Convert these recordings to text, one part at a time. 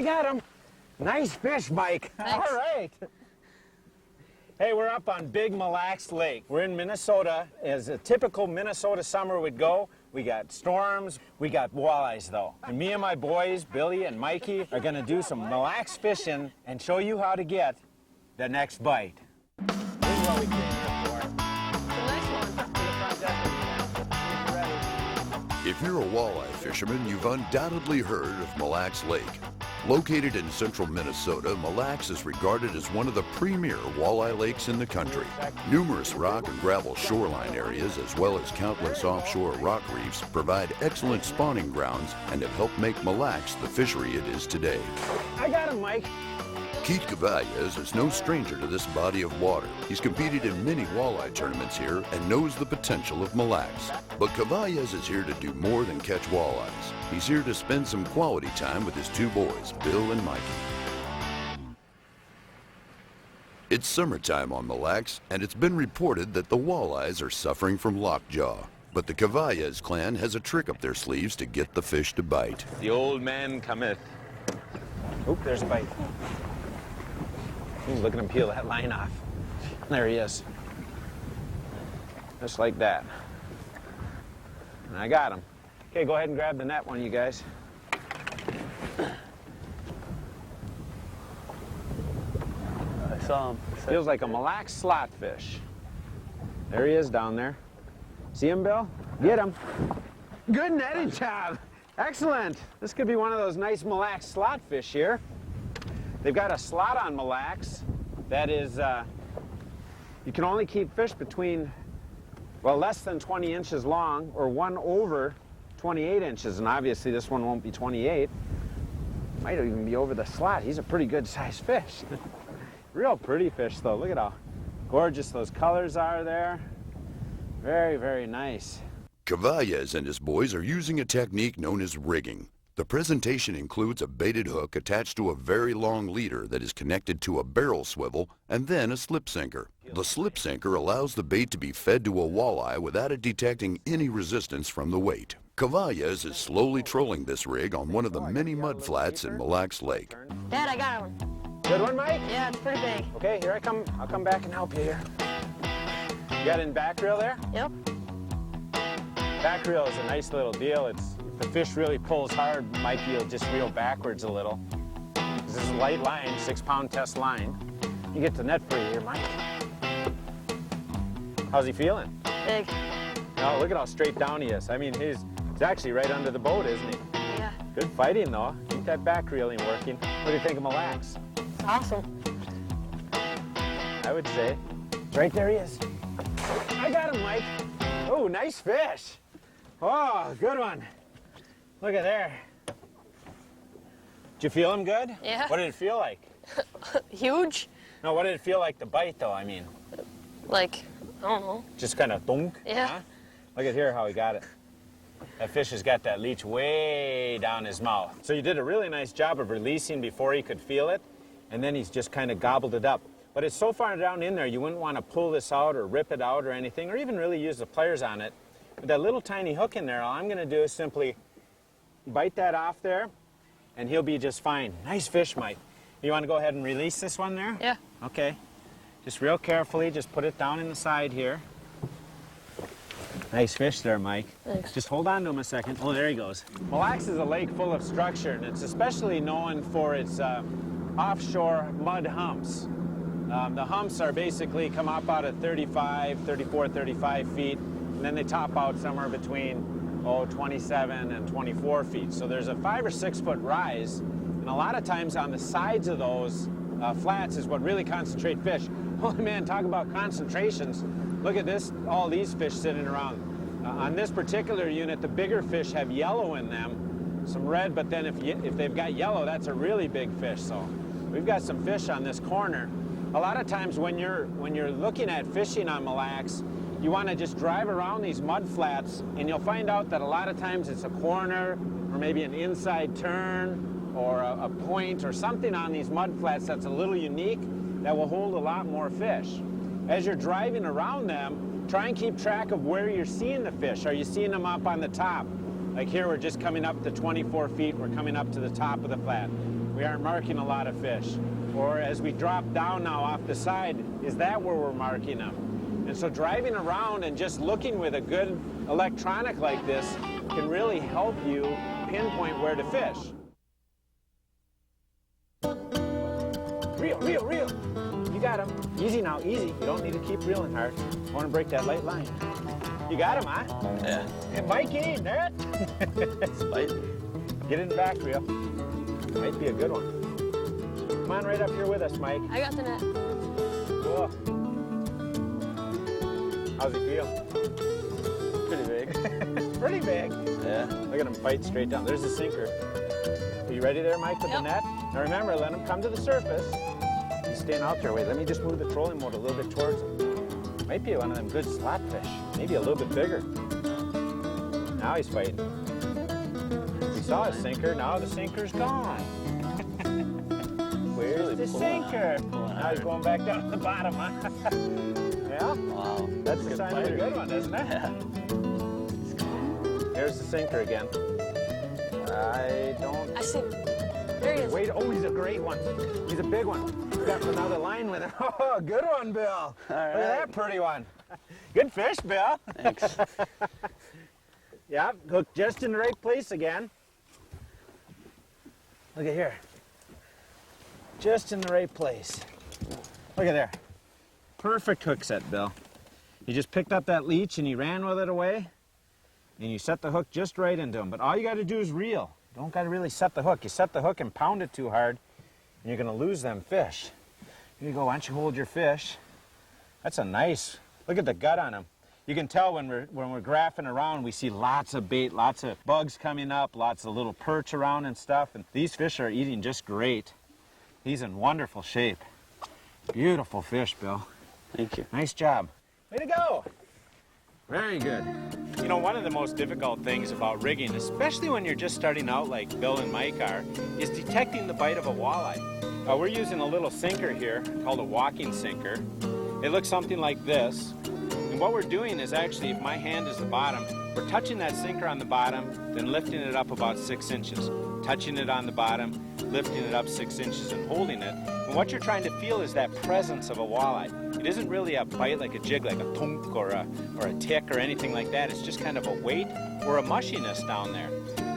I got him. Nice fish, Mike. Thanks. All right. Hey, we're up on Big Mille Lacs Lake. We're in Minnesota. As a typical Minnesota summer would go, we got storms, we got walleyes though. And me and my boys, Billy and Mikey, are gonna do some Mille Lacs fishing and show you how to get the next bite. This is what we came here for. The next one. If you're a walleye fisherman, you've undoubtedly heard of Mille Lacs Lake. Located in central Minnesota, Mille Lacs is regarded as one of the premier walleye lakes in the country. Numerous rock and gravel shoreline areas, as well as countless offshore rock reefs, provide excellent spawning grounds and have helped make Mille Lacs the fishery it is today. I got him, Mike. Keith Kavajecz is no stranger to this body of water. He's competed in many walleye tournaments here and knows the potential of Mille Lacs. But Kavajecz is here to do more than catch walleyes. He's here to spend some quality time with his two boys, Bill and Mikey. It's summertime on Mille Lacs, and it's been reported that the walleyes are suffering from lockjaw. But the Kavajecz clan has a trick up their sleeves to get the fish to bite. The old man cometh. Oop, there's a bite. Ooh, look at him peel that line off. There he is. Just like that. And I got him. Okay, go ahead and grab the net one, you guys. I saw him. Feels like a Mille Lacs slot fish. There he is down there. See him, Bill? Get him. Good netting job. Excellent. This could be one of those nice Mille Lacs slot fish here. They've got a slot on Mille Lacs that is, you can only keep fish between, well, less than 20 inches long or one over 28 inches. And obviously this one won't be 28. Might even be over the slot. He's a pretty good sized fish. Real pretty fish though. Look at how gorgeous those colors are there. Very, very nice. Kavajecz and his boys are using a technique known as rigging. The presentation includes a baited hook attached to a very long leader that is connected to a barrel swivel and then a slip sinker. The slip sinker allows the bait to be fed to a walleye without it detecting any resistance from the weight. Kavajecz is slowly trolling this rig on one of the many mud flats in Mille Lacs Lake. Dad, I got one. Good one, Mike? Yeah, it's pretty big. Okay, here I come. I'll come back and help you here. You got it in back reel there? Yep. Back reel is a nice little deal. If the fish really pulls hard, Mikey will just reel backwards a little. This is a light line, 6-pound test line. You get the net free here, Mike. How's he feeling? Big. No, look at how straight down he is. I mean, he's actually right under the boat, isn't he? Yeah. Good fighting, though. Keep that back reeling working. What do you think of Mille Lacs? It's awesome. I would say. Right there he is. I got him, Mike. Oh, nice fish. Oh, good one. Look at there. Did you feel him good? Yeah. What did it feel like? Huge. No, what did it feel like to bite, though, I mean? Like, I don't know. Just kind of thunk? Yeah. Huh? Look at here how he got it. That fish has got that leech way down his mouth. So you did a really nice job of releasing before he could feel it, and then he's just kind of gobbled it up. But it's so far down in there, you wouldn't want to pull this out or rip it out or anything, or even really use the pliers on it. With that little tiny hook in there, all I'm going to do is simply bite that off there, and he'll be just fine. Nice fish, Mike. You want to go ahead and release this one there? Yeah. Okay. Just real carefully, just put it down in the side here. Nice fish there, Mike. Thanks. Just hold on to him a second. Oh, there he goes. Mille Lacs is a lake full of structure, and it's especially known for its offshore mud humps. The humps are basically come up out at 34, 35 feet, and then they top out somewhere between 27 and 24 feet. So there's a 5 or 6 foot rise, and a lot of times on the sides of those flats is what really concentrate fish. Oh man, talk about concentrations. Look at this, all these fish sitting around. On this particular unit, the bigger fish have yellow in them, some red, but then if they've got yellow, that's a really big fish. So we've got some fish on this corner. A lot of times when you're looking at fishing on Mille Lacs, you want to just drive around these mud flats, and you'll find out that a lot of times it's a corner or maybe an inside turn or a point or something on these mud flats that's a little unique that will hold a lot more fish. As you're driving around them, try and keep track of where you're seeing the fish. Are you seeing them up on the top? Like here, we're just coming up to 24 feet. We're coming up to the top of the flat. we aren't marking a lot of fish. Or as we drop down now off the side, is that where we're marking them? And so driving around and just looking with a good electronic like this can really help you pinpoint where to fish. Reel, reel, reel. You got him. Easy now, easy. You don't need to keep reeling hard. I want to break that light line. You got him, huh? Yeah. Hey, Mikey, there. It's biting. Get in the back reel. Might be a good one. Come on right up here with us, Mike. I got the net. Cool. How's he feel? Pretty big. Pretty big. Yeah. Look at him fight straight down. There's the sinker. Are you ready there, Mike, with the net? Now remember, let him come to the surface. He's staying out there. Wait, let me just move the trolling motor a little bit towards him. Might be one of them good slot fish. Maybe a little bit bigger. Now he's fighting. We saw his sinker. Now the sinker's gone. Where's Really the pulling sinker? pulling Now he's hard. going back down to the bottom, huh? Yeah? Wow. That's the Good sign of a fighter. good one, isn't it? Yeah. Here's the sinker again. I don't... I see. There he is. Wait, oh, he's a great one. He's a big one. He's got another line with him. Oh, good one, Bill. Look at that pretty one. Good fish, Bill. Thanks. Yeah, hooked just in the right place again. Look at here. Just in the right place. Look at there. Perfect hook set, Bill. You just picked up that leech and you ran with it away, and you set the hook just right into him. But all you got to do is reel. You don't got to really set the hook. You set the hook and pound it too hard, and you're going to lose them fish. Here you go. Why don't you hold your fish? That's a nice. Look at the gut on him. You can tell when we're graphing around, we see lots of bait, lots of bugs coming up, lots of little perch around and stuff. And these fish are eating just great. He's in wonderful shape. Beautiful fish, Bill. Thank you. Nice job. Way to go. Very good. You know, one of the most difficult things about rigging, especially when you're just starting out like Bill and Mike are, is detecting the bite of a walleye. We're using a little sinker here called a walking sinker. It looks something like this. And what we're doing is actually, if my hand is the bottom, we're touching that sinker on the bottom, then lifting it up about 6 inches. Touching it on the bottom, lifting it up 6 inches and holding it. And what you're trying to feel is that presence of a walleye. It isn't really a bite like a jig, like a tunk or a tick or anything like that. It's just kind of a weight or a mushiness down there.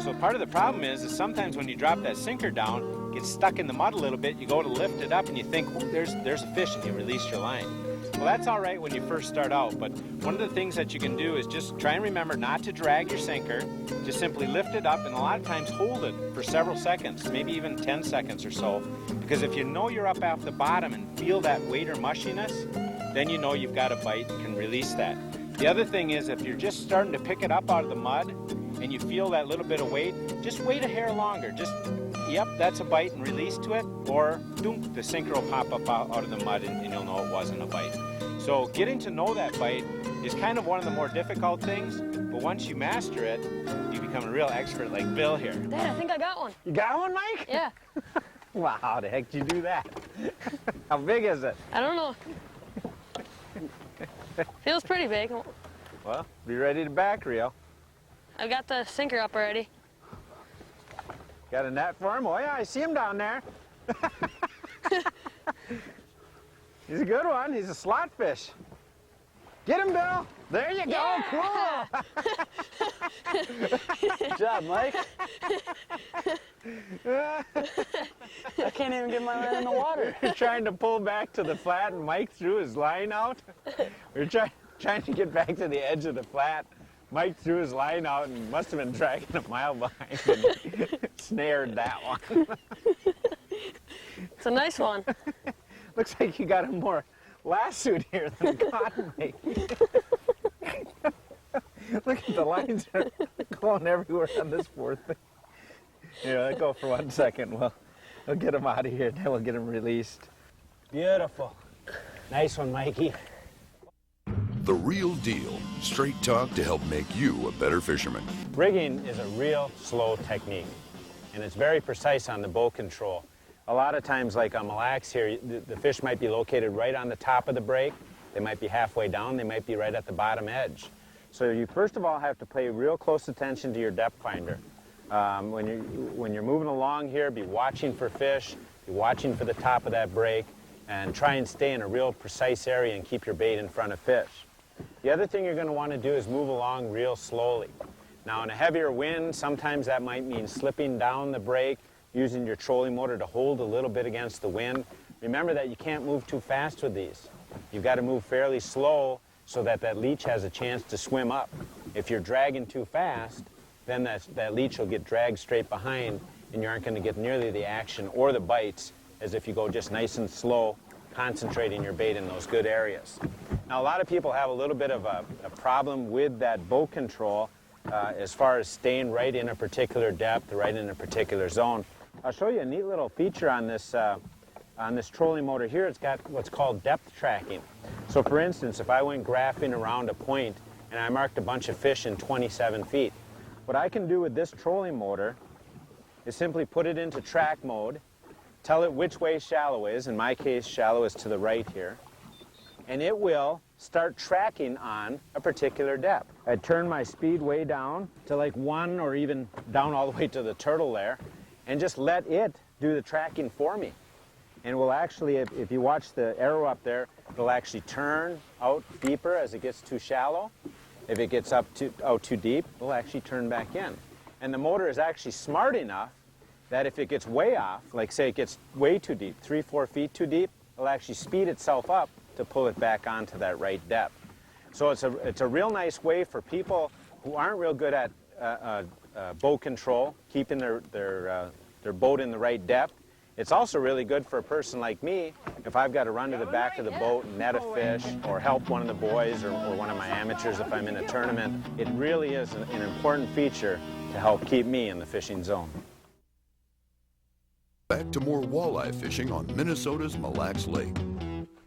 So part of the problem is sometimes when you drop that sinker down, it gets stuck in the mud a little bit, you go to lift it up and you think, oh, there's a fish, and you release your line. Well, that's all right when you first start out, but one of the things that you can do is just try and remember not to drag your sinker, just simply lift it up and a lot of times hold it for several seconds, maybe even 10 seconds or so, because if you know you're up off the bottom and feel that weight or mushiness, then you know you've got a bite and can release that. The other thing is if you're just starting to pick it up out of the mud and you feel that little bit of weight, just wait a hair longer. Just, yep, that's a bite and release to it, or doom, the sinker will pop up out of the mud and you'll know it wasn't a bite. So getting to know that bite is kind of one of the more difficult things, but once you master it, you become a real expert like Bill here. Dad, I think I got one. You got one, Mike? Yeah. Wow, how the heck did you do that? How big is it? I don't know. Feels pretty big. Well, be ready to back reel. I've got the sinker up already. Got a net for him? Oh yeah, I see him down there. He's a good one. He's a slot fish. Get him, Bill. There you go. Yeah. Cool. Good job, Mike. I can't even get my line in the water. We're trying to pull back to the flat, and Mike threw his line out. We're trying to get back to the edge of the flat. Mike threw his line out and must have been dragging a mile behind and snared that one. It's a nice one. Looks like you got a more lassoed here than cotton mate. Look at the lines are going everywhere on this poor thing. Here, let go for 1 second. We'll get him out of here, then we'll get him released. Beautiful. Nice one, Mikey. The real deal. Straight talk to help make you a better fisherman. Rigging is a real slow technique, and it's very precise on the bow control. A lot of times, like on Mille Lacs here, the fish might be located right on the top of the break. They might be halfway down. They might be right at the bottom edge. So you first of all have to pay real close attention to your depth finder. When you're moving along here, be watching for fish, be watching for the top of that break, and try and stay in a real precise area and keep your bait in front of fish. The other thing you're going to want to do is move along real slowly. Now in a heavier wind, sometimes that might mean slipping down the break, using your trolling motor to hold a little bit against the wind. Remember that you can't move too fast with these. You've got to move fairly slow so that that leech has a chance to swim up. If you're dragging too fast, then that leech will get dragged straight behind and you aren't going to get nearly the action or the bites as if you go just nice and slow, concentrating your bait in those good areas. Now a lot of people have a little bit of a problem with that boat control as far as staying right in a particular depth, right in a particular zone. I'll show you a neat little feature on this trolling motor here. It's got what's called depth tracking. So for instance, if I went graphing around a point and I marked a bunch of fish in 27 feet, what I can do with this trolling motor is simply put it into track mode, tell it which way shallow is. In my case, shallow is to the right here. And it will start tracking on a particular depth. I turn my speed way down to like 1 or even down all the way to the turtle there and just let it do the tracking for me. And will actually, if you watch the arrow up there, it'll actually turn out deeper as it gets too shallow. If it gets out too deep, it'll actually turn back in. And the motor is actually smart enough that if it gets way off, like say it gets way too deep, 3-4 feet too deep, it'll actually speed itself up to pull it back onto that right depth. So it's a real nice way for people who aren't real good at boat control, keeping their boat in the right depth. It's also really good for a person like me if I've got to run to the back of the boat and net a fish or help one of the boys or one of my amateurs if I'm in a tournament. It really is an important feature to help keep me in the fishing zone. Back to more walleye fishing on Minnesota's Mille Lacs Lake.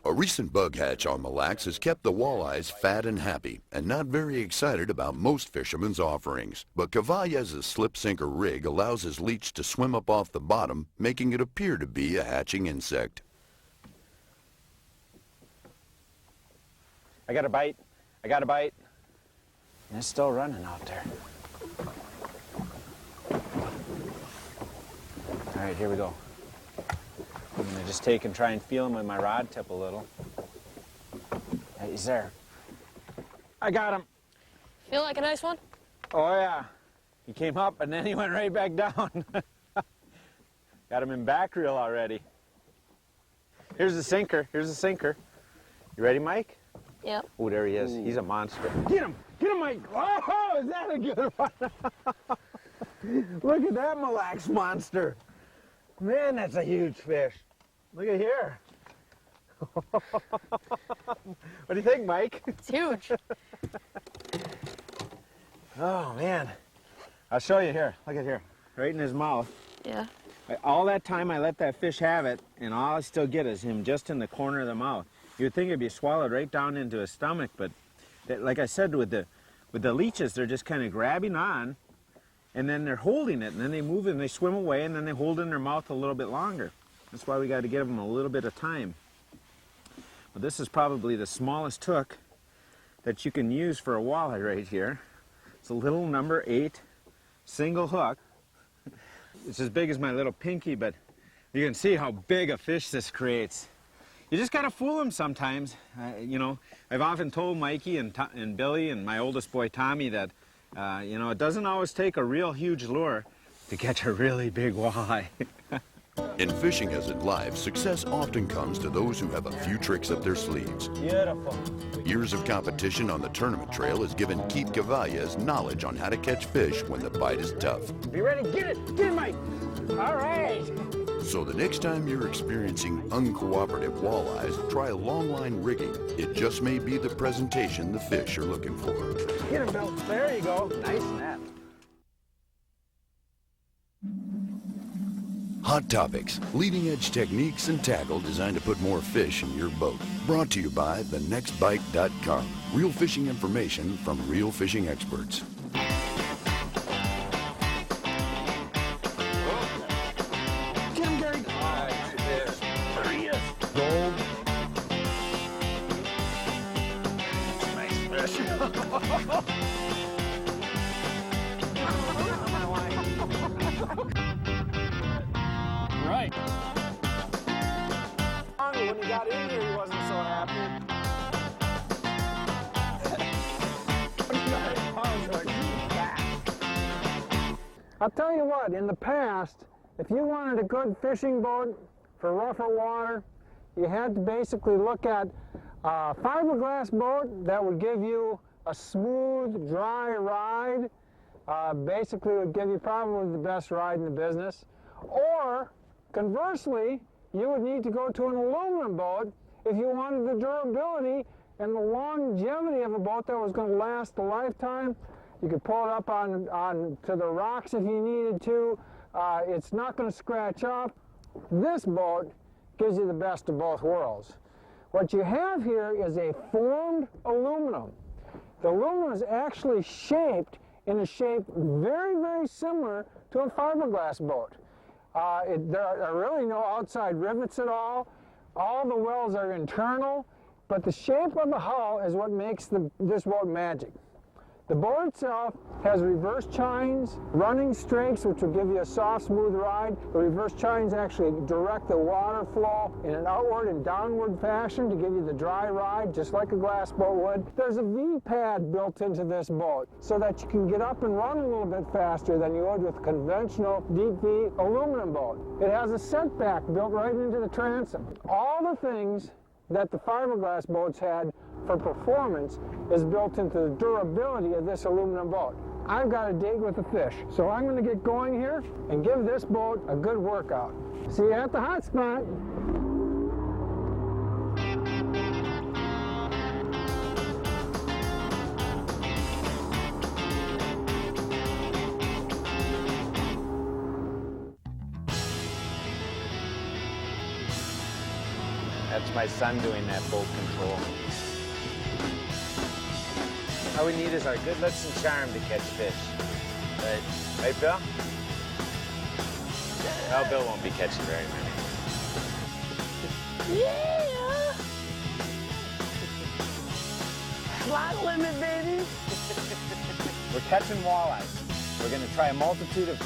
A recent bug hatch on Mille Lacs has kept the walleyes fat and happy and not very excited about most fishermen's offerings. But Kavajecz's slip sinker rig allows his leech to swim up off the bottom, making it appear to be a hatching insect. I got a bite. I got a bite. And it's still running out there. All right, here we go. I'm going to just take and try and feel him with my rod tip a little. Hey, he's there. I got him. Feel like a nice one? Oh, yeah. He came up and then he went right back down. Got him in back reel already. Here's the sinker. Here's the sinker. You ready, Mike? Yep. Oh, there he is. He's a monster. Get him! Get him, Mike! Oh, is that a good one? Look at that Mille Lacs monster. Man, that's a huge fish. Look at here. What do you think, Mike? It's huge. Oh, man. I'll show you here. Look at here. Right in his mouth. Yeah. All that time I let that fish have it, and all I still get is him just in the corner of the mouth. You'd think it'd be swallowed right down into his stomach, but like I said, with the leeches, they're just kind of grabbing on, and then they're holding it, and then they move it, and they swim away, and then they hold it in their mouth a little bit longer. That's why we got to give them a little bit of time. But this is probably the smallest hook that you can use for a walleye right here. It's a little number 8 single hook. It's as big as my little pinky, but you can see how big a fish this creates. You just got to fool them sometimes. You know, I've often told Mikey and Billy and my oldest boy Tommy that you know, it doesn't always take a real huge lure to catch a really big walleye. In fishing as in life, success often comes to those who have a few tricks up their sleeves. Beautiful. Years of competition on the tournament trail has given Keith Kavajecz knowledge on how to catch fish when the bite is tough. Be ready, get it, Mike. All right. So the next time you're experiencing uncooperative walleyes, try longline rigging. It just may be the presentation the fish are looking for. Get him, Bill. There you go. Nice net. Hot Topics, leading-edge techniques and tackle designed to put more fish in your boat. Brought to you by thenextbite.com. Real fishing information from real fishing experts. Get him, Gary. There he is. Gold. Nice fish. got in here, he wasn't so happy. I'll tell you what, in the past, if you wanted a good fishing boat for rougher water, you had to basically look at a fiberglass boat that would give you a smooth, dry ride. Basically would give you probably the best ride in the business. Or, conversely, you would need to go to an aluminum boat if you wanted the durability and the longevity of a boat that was going to last a lifetime. You could pull it up on to the rocks if you needed to. It's not going to scratch up. This boat gives you the best of both worlds. What you have here is a formed aluminum. The aluminum is actually shaped in a shape very, very similar to a fiberglass boat. There are really no outside rivets at all. All the wells are internal, but the shape of the hull is what makes this boat magic. The boat itself has reverse chines, running strakes, which will give you a soft, smooth ride. The reverse chines actually direct the water flow in an outward and downward fashion to give you the dry ride, just like a glass boat would. There's a V-pad built into this boat so that you can get up and run a little bit faster than you would with a conventional deep V aluminum boat. It has a setback built right into the transom. All the things that the fiberglass boats had for performance is built into the durability of this aluminum boat. I've got a date with the fish, so I'm going to get going here and give this boat a good workout. See you at the hot spot. That's my son doing that boat control. All we need is our good looks and charm to catch fish. Right, Bill? No, Bill won't be catching very many. Yeah! Slot limit, baby! We're catching walleyes. We're going to try a multitude of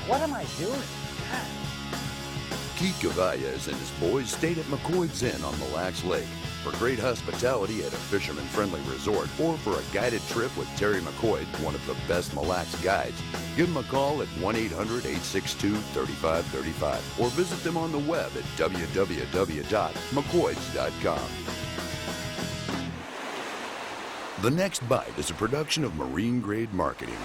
What am I doing? God. Keith Kavajecz and his boys stayed at McCoyd's Inn on Mille Lacs Lake. For great hospitality at a fisherman-friendly resort or for a guided trip with Terry McCoyd, one of the best Mille Lacs guides, give him a call at 1-800-862-3535 or visit them on the web at www.mccoyds.com. The Next Bite is a production of Marine Grade Marketing.